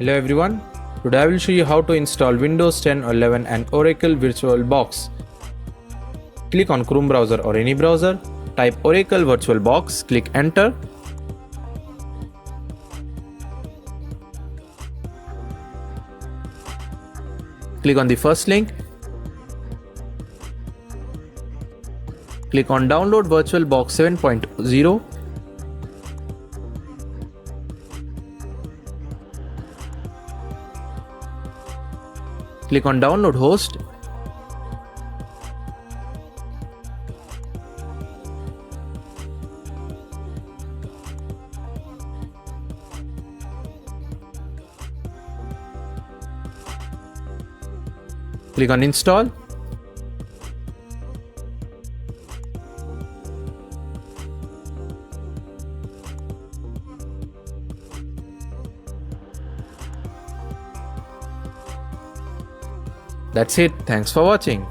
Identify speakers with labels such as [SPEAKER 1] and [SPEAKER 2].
[SPEAKER 1] Hello everyone, today I will show you how to install Windows 10 or 11 and Oracle VirtualBox. Click on Chrome browser or any browser, type Oracle VirtualBox, click enter. Click on the first link. Click on download VirtualBox 7.0. Click on download host. Click on install. That's it. Thanks for watching.